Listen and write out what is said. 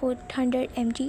400 mg